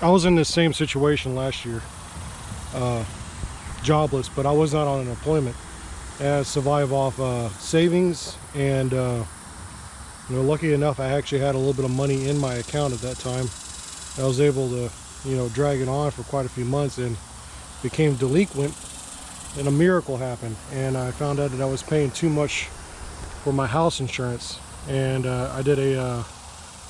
I was in the same situation last year, jobless, but I was not on unemployment. And I survived off savings, and you know, lucky enough, I actually had a little bit of money in my account at that time. I was able to, you know, drag it on for quite a few months and became delinquent, and a miracle happened. And I found out that I was paying too much for my house insurance, and I did a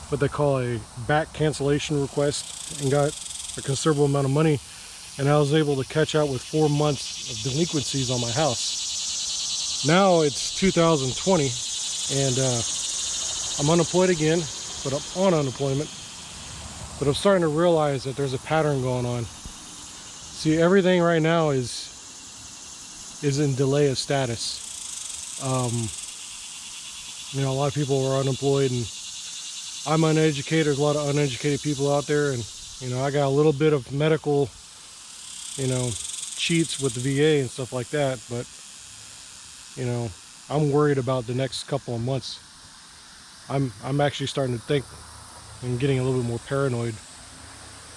what they call a back cancellation request and got a considerable amount of money, and I was able to catch out with 4 months of delinquencies on my house. Now it's 2020, and I'm unemployed again, but I'm on unemployment. But I'm starting to realize that there's a pattern going on. See, everything right now is in delay of status. You know, a lot of people are unemployed, and I'm uneducated. There's a lot of uneducated people out there, and you know, I got a little bit of medical, you know, cheats with the VA and stuff like that, but you know, I'm worried about the next couple of months. I'm actually starting to think and getting a little bit more paranoid.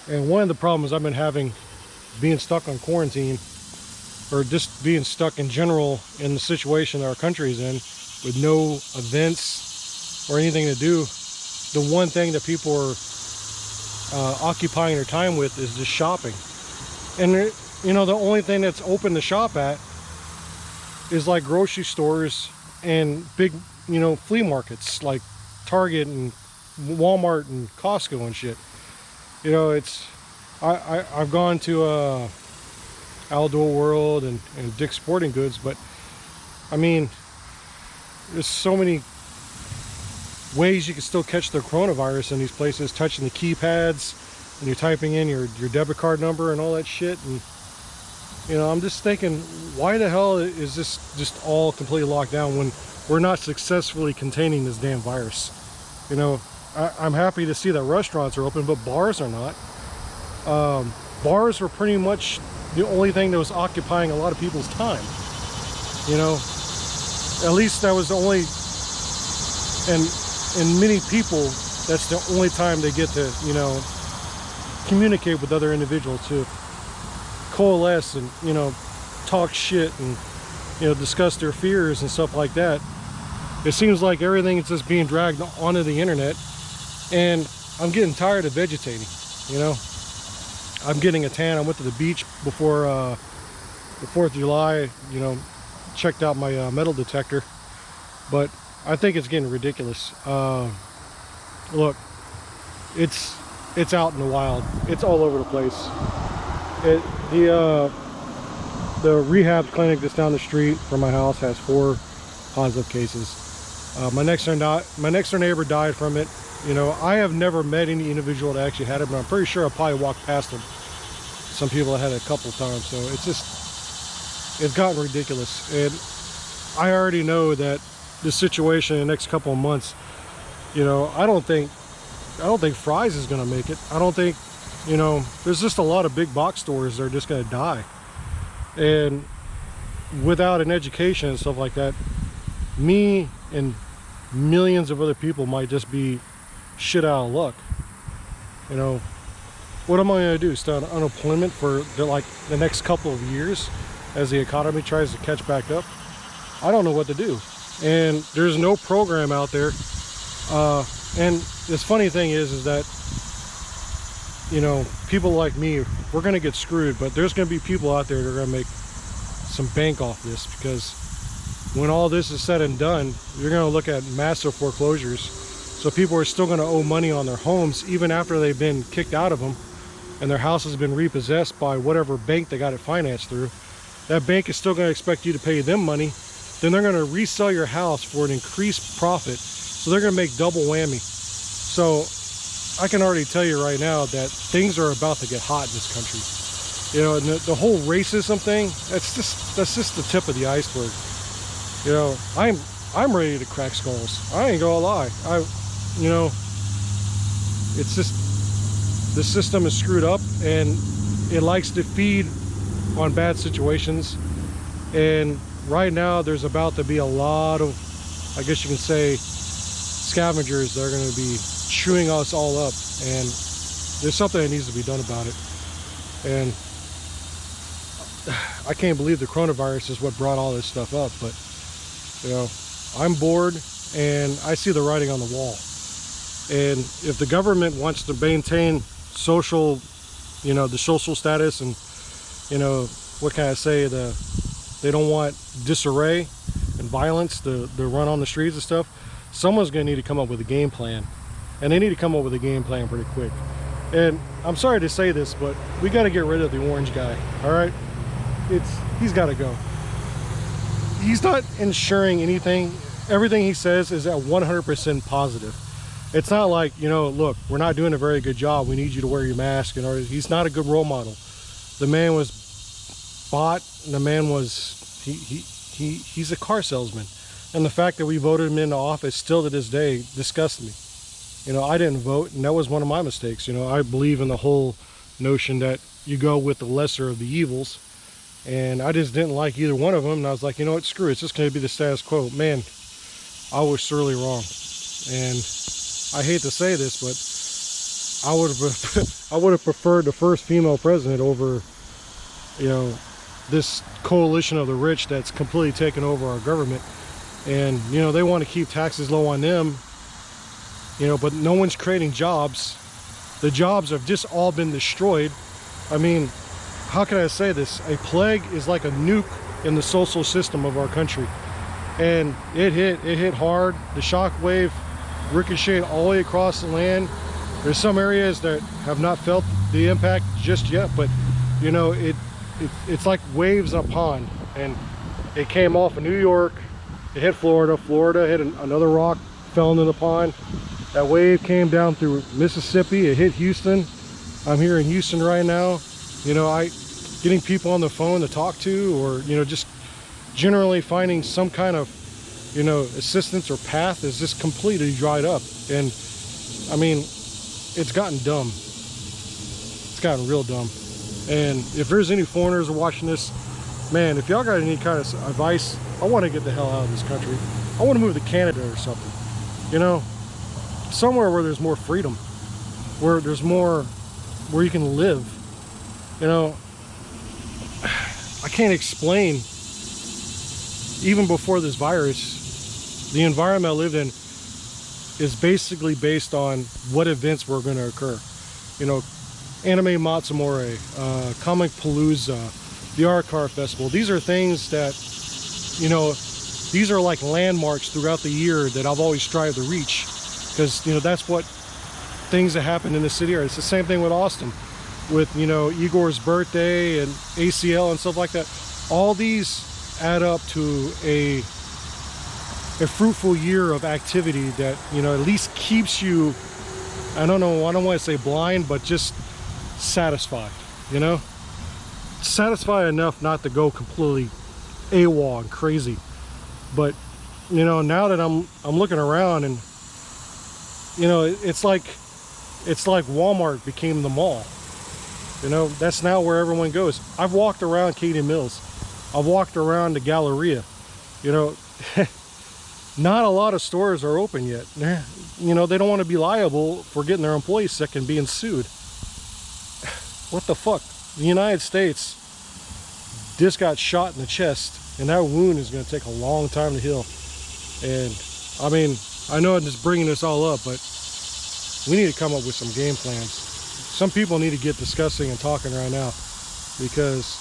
And one of the problems I've been having being stuck on quarantine, or just being stuck in general in the situation that our country is in, with no events or anything to do, the one thing that people are occupying their time with is just shopping. And you know, the only thing that's open to shop at is like grocery stores and big, you know, flea markets like Target and Walmart and Costco and shit. You know, it's I've gone to Outdoor World and Dick's Sporting Goods, but I mean, there's so many ways you can still catch the coronavirus in these places, touching the keypads, and you're typing in your debit card number and all that shit. And you know, I'm just thinking, why the hell is this just all completely locked down when we're not successfully containing this damn virus? You know, I'm happy to see that restaurants are open, but bars are not. Bars were pretty much the only thing that was occupying a lot of people's time. You know, at least that was the only, and many people, that's the only time they get to, you know, communicate with other individuals, to coalesce and, you know, talk shit and, you know, discuss their fears and stuff like that. It seems like everything is just being dragged onto the internet, and I'm getting tired of vegetating. You know, I'm getting a tan. I went to the beach before the 4th of July, you know, checked out my metal detector, but I think it's getting ridiculous. Look, it's out in the wild. It's all over the place. The rehab clinic that's down the street from my house has 4 positive cases. My next door neighbor died from it. You know, I have never met any individual that actually had it, but I'm pretty sure I probably walked past them. Some people had it a couple of times, so it's gotten ridiculous. And I already know that the situation in the next couple of months, you know, I don't think Fry's is gonna make it. I don't think, you know, there's just a lot of big box stores that are just gonna die. And without an education and stuff like that, me and millions of other people might just be shit out of luck. You know, what am I going to do? Stay on unemployment for the next couple of years as the economy tries to catch back up? I don't know what to do. And there's no program out there. And this funny thing is that, you know, people like me, we're going to get screwed, but there's going to be people out there that are going to make some bank off this, because when all this is said and done, you're going to look at massive foreclosures. So people are still going to owe money on their homes even after they've been kicked out of them and their house has been repossessed by whatever bank they got it financed through. That bank is still going to expect you to pay them money. Then they're going to resell your house for an increased profit. So they're going to make double whammy. So I can already tell you right now that things are about to get hot in this country. You know, and the whole racism thing, that's just the tip of the iceberg. You know, I'm ready to crack skulls. I ain't gonna lie. You know, it's just, the system is screwed up and it likes to feed on bad situations. And right now there's about to be a lot of, I guess you can say, scavengers that are going to be chewing us all up. And there's something that needs to be done about it. And I can't believe the coronavirus is what brought all this stuff up, but you know, I'm bored and I see the writing on the wall. And if the government wants to maintain social, you know, the social status, and you know, what can I say, they don't want disarray and violence to run on the streets and stuff, someone's gonna need to come up with a game plan. And they need to come up with a game plan pretty quick. And I'm sorry to say this, but we got to get rid of the orange guy. All right, he's got to go. He's not ensuring anything. Everything he says is at 100% positive. It's not like, you know, look, we're not doing a very good job, we need you to wear your mask. You know, he's not a good role model. The man was bought. The man was he's a car salesman, and the fact that we voted him into office still to this day disgusts me. You know, I didn't vote, and that was one of my mistakes. You know, I believe in the whole notion that you go with the lesser of the evils, and I just didn't like either one of them, and I was like, you know what, screw it, it's just going to be the status quo. Man, I was sorely wrong, and I hate to say this, but I would have preferred the first female president over, you know, this coalition of the rich that's completely taken over our government. And you know, they want to keep taxes low on them, you know, but no one's creating jobs. The jobs have just all been destroyed. I mean, how can I say this? A plague is like a nuke in the social system of our country. And it hit hard. The shock wave ricocheted all the way across the land. There's some areas that have not felt the impact just yet, but you know, it's like waves in a pond. And it came off of New York, it hit Florida, Florida hit another rock, fell into the pond. That wave came down through Mississippi, it hit Houston. I'm here in Houston right now. You know, getting people on the phone to talk to, or you know, just generally finding some kind of, you know, assistance or path is just completely dried up. And I mean, it's gotten dumb. It's gotten real dumb. And if there's any foreigners watching this, man, if y'all got any kind of advice, I want to get the hell out of this country. I want to move to Canada or something, you know, somewhere where there's more freedom, where there's more, where you can live. You know, I can't explain, even before this virus, the environment I lived in is basically based on what events were going to occur. You know, Anime Matsumore, Comic Palooza, the Art Car Festival. These are things that, you know, these are like landmarks throughout the year that I've always strived to reach, because, you know, that's what things that happen in the city are. It's the same thing with Austin, with, you know, Igor's birthday and ACL and stuff like that. All these add up to a fruitful year of activity that, you know, at least keeps you, I don't know, I don't want to say blind, but just satisfied, you know, satisfied enough not to go completely AWOL and crazy. But you know, now that I'm looking around, and you know, it's like Walmart became the mall. You know, that's now where everyone goes. I've walked around Katy Mills, I've walked around the Galleria. You know, not a lot of stores are open yet. You know, they don't want to be liable for getting their employees sick and being sued. What the fuck? The United States just got shot in the chest, and that wound is going to take a long time to heal. And I mean, I know I'm just bringing this all up, but we need to come up with some game plans. Some people need to get discussing and talking right now, because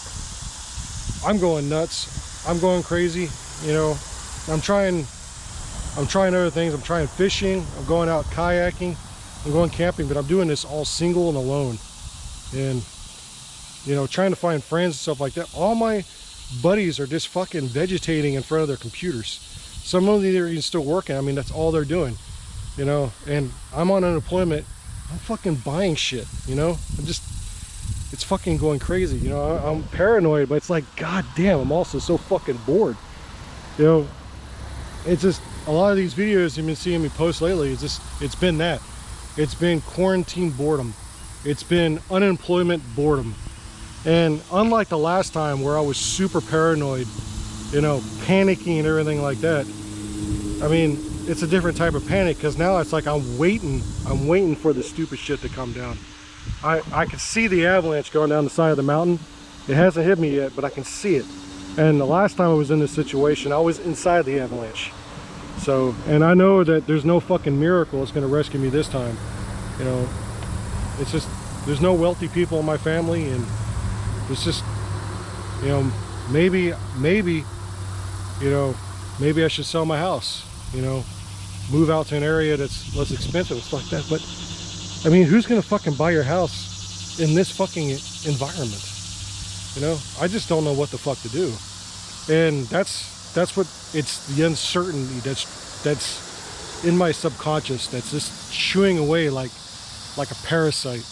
I'm going nuts. I'm going crazy. You know, I'm trying other things. I'm trying fishing, I'm going out kayaking, I'm going camping, but I'm doing this all single and alone. And you know, trying to find friends and stuff like that. All my buddies are just fucking vegetating in front of their computers. Some of them are even still working. I mean, that's all they're doing, you know. And I'm on unemployment. I'm fucking buying shit, you know. It's fucking going crazy, you know. I'm paranoid, but it's like, god damn, I'm also so fucking bored, you know. It's just a lot of these videos you've been seeing me post lately, it's been that. It's been quarantine boredom. It's been unemployment boredom. And unlike the last time where I was super paranoid, you know, panicking and everything like that, I mean, it's a different type of panic, because now it's like I'm waiting for the stupid shit to come down. I can see the avalanche going down the side of the mountain. It hasn't hit me yet, but I can see it. And the last time I was in this situation, I was inside the avalanche. So, and I know that there's no fucking miracle that's going to rescue me this time. You know, it's just, there's no wealthy people in my family, and it's just, you know, maybe, you know, maybe I should sell my house, you know, move out to an area that's less expensive and stuff like that. But I mean, who's gonna fucking buy your house in this fucking environment? You know, I just don't know what the fuck to do. And that's what, it's the uncertainty that's in my subconscious, that's just chewing away like a parasite.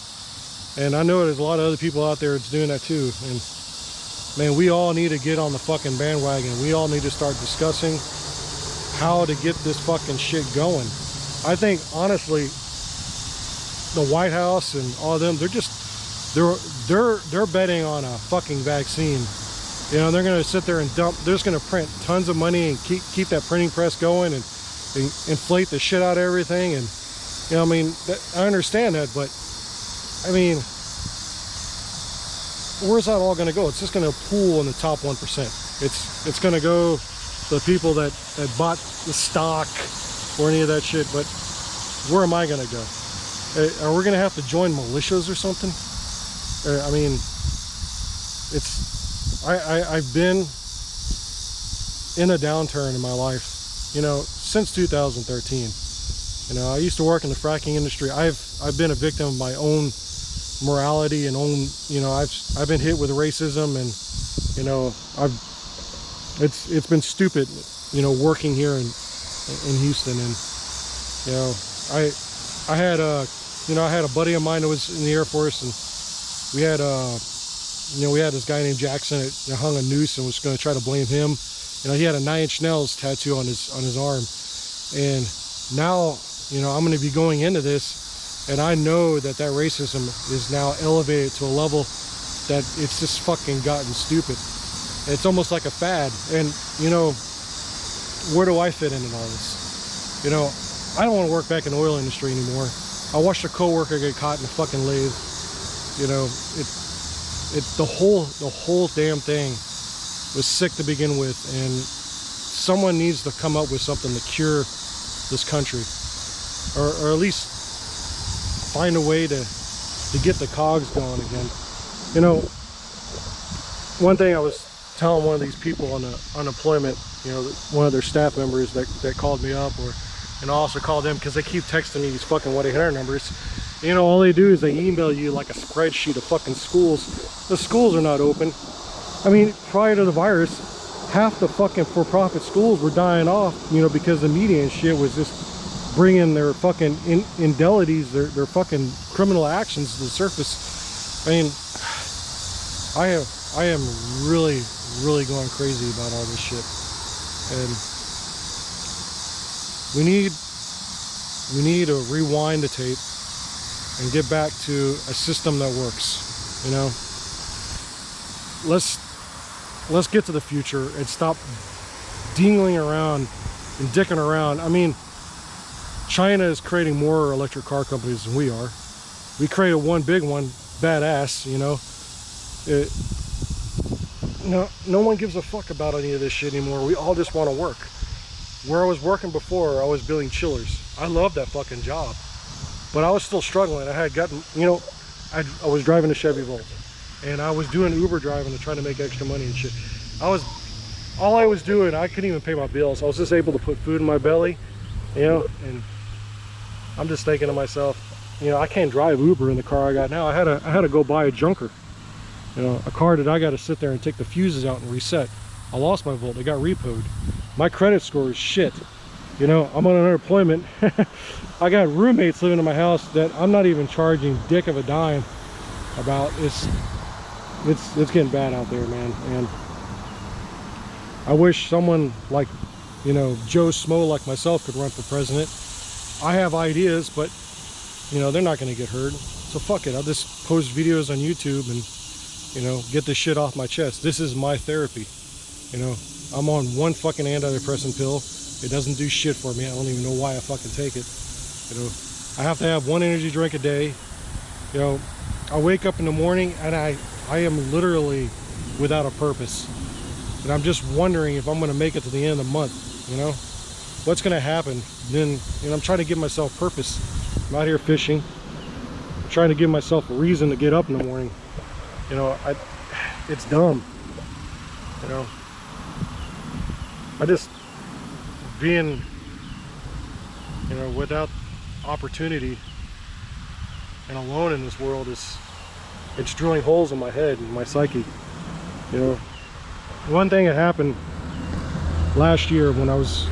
And I know there's a lot of other people out there that's doing that too. And man, we all need to get on the fucking bandwagon. We all need to start discussing how to get this fucking shit going. I think honestly, the White House and all of them, they're betting on a fucking vaccine. You know, they're gonna sit there and they're just gonna print tons of money and keep that printing press going and inflate the shit out of everything. And you know, I mean, I understand that, but I mean, where's that all gonna go? It's just gonna pool in the top 1%. It's gonna go to the people that bought the stock or any of that shit. But where am I gonna go? Are we gonna have to join militias or something? I mean, I've been in a downturn in my life, you know, since 2013. You know, I used to work in the fracking industry. I've been a victim of my own morality and own, you know, I've been hit with racism, and you know, it's been stupid, you know, working here in Houston. And you know, I had a buddy of mine that was in the Air Force, and we had this guy named Jackson that hung a noose and was going to try to blame him. You know, he had a 9-inch nails tattoo on his arm. And now, you know, I'm going to be going into this, and I know that racism is now elevated to a level that it's just fucking gotten stupid. It's almost like a fad. And you know, where do I fit in all this? You know, I don't want to work back in the oil industry anymore. I watched a coworker get caught in a fucking lathe. You know, the whole damn thing was sick to begin with, and someone needs to come up with something to cure this country, or at least find a way to get the cogs going again. You know, one thing I was telling one of these people on the unemployment, you know, one of their staff members that called me up, and I also called them because they keep texting me these fucking 1-800 numbers. You know, all they do is they email you like a spreadsheet of fucking schools. The schools are not open. I mean, prior to the virus, half the fucking for-profit schools were dying off, you know, because the media and shit was just bringing their fucking indelities, their fucking criminal actions to the surface. I mean, I am really going crazy about all this shit. And we need to rewind the tape and get back to a system that works. You know, let's get to the future and stop dingling around and dicking around. I mean, China is creating more electric car companies than we are. We created one big one, badass, you know. No one gives a fuck about any of this shit anymore. We all just want to work. Where I was working before, I was building chillers. I loved that fucking job, but I was still struggling. I had gotten, you know, I was driving a Chevy Volt, and I was doing Uber driving to try to make extra money and shit. All I was doing, I couldn't even pay my bills. I was just able to put food in my belly, you know. And I'm just thinking to myself, you know, I can't drive Uber in the car I got now. I had to go buy a junker, you know, a car that I got to sit there and take the fuses out and reset. I lost my Volt. It got repoed. My credit score is shit. You know, I'm on unemployment. I got roommates living in my house that I'm not even charging dick of a dime about. It's getting bad out there, man. And I wish someone like, you know, Joe Smo like myself could run for president. I have ideas, but you know, they're not going to get heard. So fuck it. I'll just post videos on YouTube and, you know, get this shit off my chest. This is my therapy. You know, I'm on one fucking antidepressant pill. It doesn't do shit for me. I don't even know why I fucking take it. You know, I have to have one energy drink a day. You know, I wake up in the morning and I am literally without a purpose. And I'm just wondering if I'm going to make it to the end of the month, you know? What's going to happen? Then, you know, I'm trying to give myself purpose. I'm out here fishing. I'm trying to give myself a reason to get up in the morning. You know, it's dumb. You know, I just being, you know, without opportunity and alone in this world it's drilling holes in my head and my psyche. You know, one thing that happened last year when I was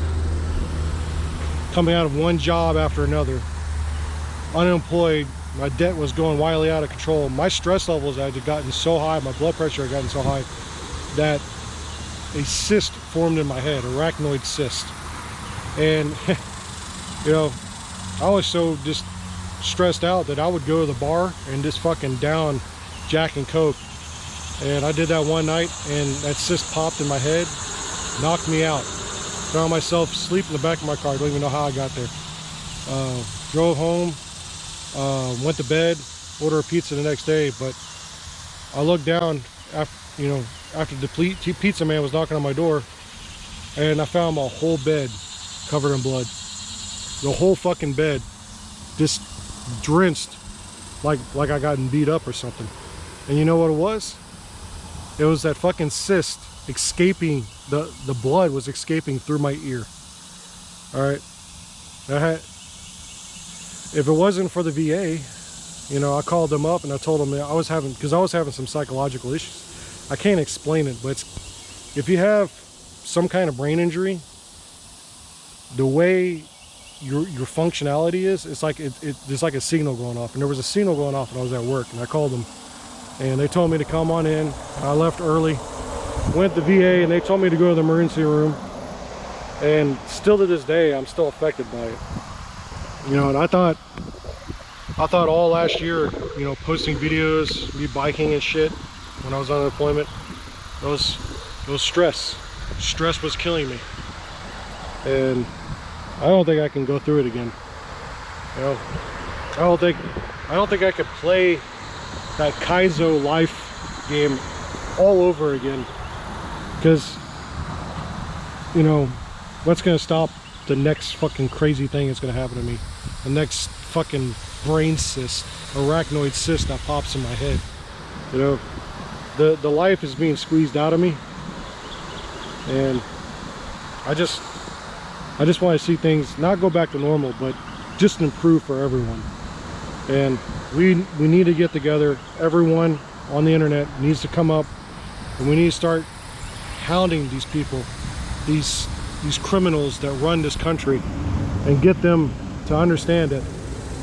coming out of one job after another, unemployed, my debt was going wildly out of control, my stress levels had gotten so high, my blood pressure had gotten so high that a cyst formed in my head, arachnoid cyst. And you know, I was so just stressed out that I would go to the bar and just fucking down Jack and Coke. And I did that one night and that cyst popped in my head, knocked me out. Found myself asleep in the back of my car. I don't even know how I got there. Drove home, went to bed, ordered a pizza the next day. But I looked down after, you know, after the pizza man was knocking on my door, and I found my whole bed covered in blood. The whole fucking bed, just drenched, like I gotten beat up or something. And you know what it was? It was that fucking cyst escaping, the blood was escaping through my ear. All right, if it wasn't for the VA, you know, I called them up and I told them that I was having some psychological issues. I can't explain it, but if you have some kind of brain injury, the way your functionality is, it's like there's like a signal going off, and there was a signal going off when I was at work, and I called them and they told me to come on in. I left early, went to VA, and they told me to go to the emergency room. And still to this day, I'm still affected by it. You know, and I thought all last year, you know, posting videos, me biking and shit when I was on unemployment, it was stress. Stress was killing me. And I don't think I can go through it again. You know, I don't think I could play that Kaizo life game all over again. Because, you know, what's gonna stop the next fucking crazy thing that's gonna happen to me? The next fucking brain cyst, arachnoid cyst that pops in my head. You know, the life is being squeezed out of me, and I just want to see things not go back to normal, but just improve for everyone. And we need to get together. Everyone on the internet needs to come up, and we need to start hounding these people, these criminals that run this country, and get them to understand that,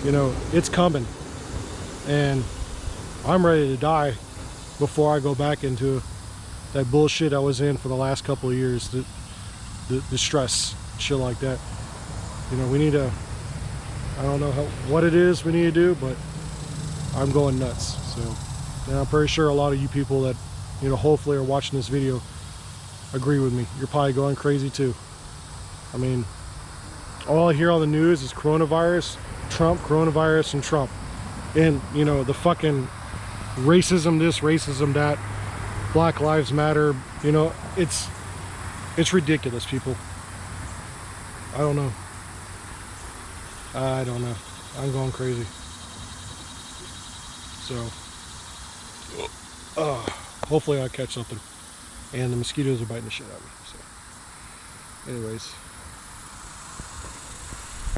you know, it's coming. And I'm ready to die before I go back into that bullshit I was in for the last couple of years, the stress, shit like that. You know, we need to, I don't know what it is we need to do, but I'm going nuts. So, and I'm pretty sure a lot of you people that, you know, hopefully are watching this video agree with me. You're probably going crazy too. I mean, all I hear on the news is coronavirus, Trump, coronavirus, and Trump. And, you know, the fucking racism this, racism that, Black Lives Matter, you know, it's ridiculous, people. I don't know. I'm going crazy. So, hopefully I'll catch something. And the mosquitoes are biting the shit out of me. So, anyways.